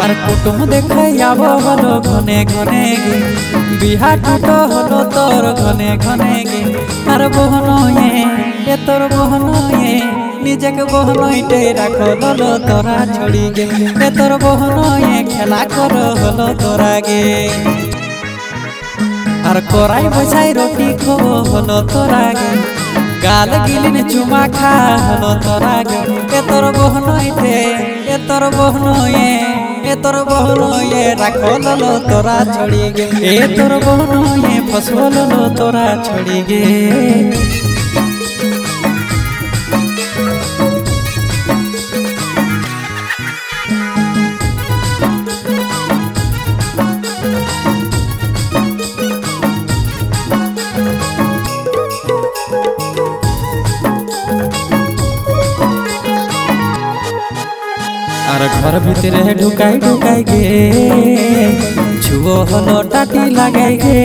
আর কুটুম দেখাই যাব হলো ঘনে ঘনে গে বিহা টুটো হলো তোর ঘনে ঘনে গে আর বহনয়ে এ তোর বহনয়ে নিজেকে বহনইতে রাখো হলো তোরা ছড়ি গে এ তোর বহনয়ে খেলা কর হলো তোরা গে আর করাই বসাই রুটি খো হলো তোরা গে গাল গিলিন চুমা খা হলো তোরা গে এ তোর বহনইতে এ তোর বহনয়ে এ তোর বহনয়ে রাখো হলো তোরা ছড়ি গে এ তোর বহনয়ে ফসল হলো তোরা ছড়ি গে আর ঘর ভিতরে ঢুকাই ঢুকাই গে ছুয়ো হলো টাটি লাগাই গে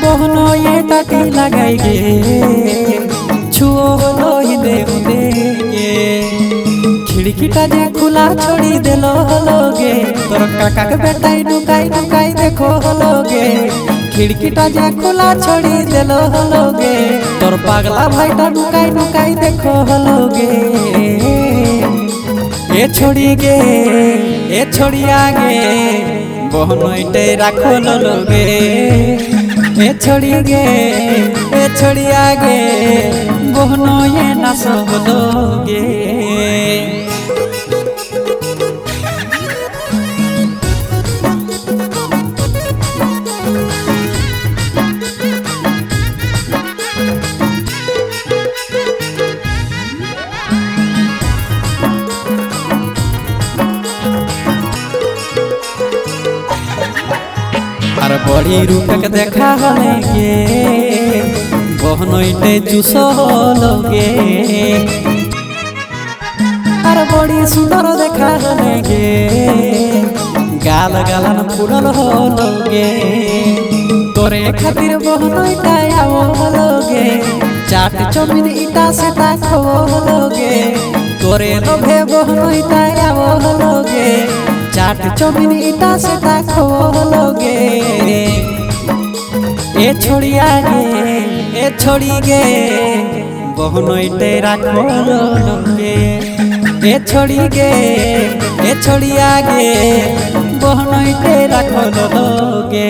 বহনয়ে টাটি লাগাই গে ছুয়ো হলো হিদে হুদে গে খিড়কিটা যে খোলা ছড়ি দিল হলো গে তোর কাকাকে বেটাই ঢুকাই ঢুকাই দেখো হলো গে খিড়কিটা যে খোলা ছড়ি দিল হলো গে তোর পাগলা ভাইটা ঢুকাই ঢুকাই দেখো হলো গে এ ছড়ি গে এ ছড়িয়া গে বহনইতে রাখো হলো গে এ ছড়ি গে এ ছড়িয়া গে বহনয়ে নাচ হলো গে আর বড়ি রূপক দেখা হলে গে বহনইতে চুষ হলো গে আর বড়ি সুন্দর দেখা হলে গে গাল গালান ফুলল হলো গে তোরে খাতির বহনইতে আও হলো গে চাট চমিন ইটা সেটা খাবো হলো গে তোরে লোভে বহনইতে আও হলো গে চাট চমিন ইটা সেটা খাবো হলো গে এ ছড়িয়া গে এ ছড়ি গে বহনইতে রাখো হলো গে এ ছড়ি গে এ ছড়িয়া গে বহনইতে রাখো হলো গে।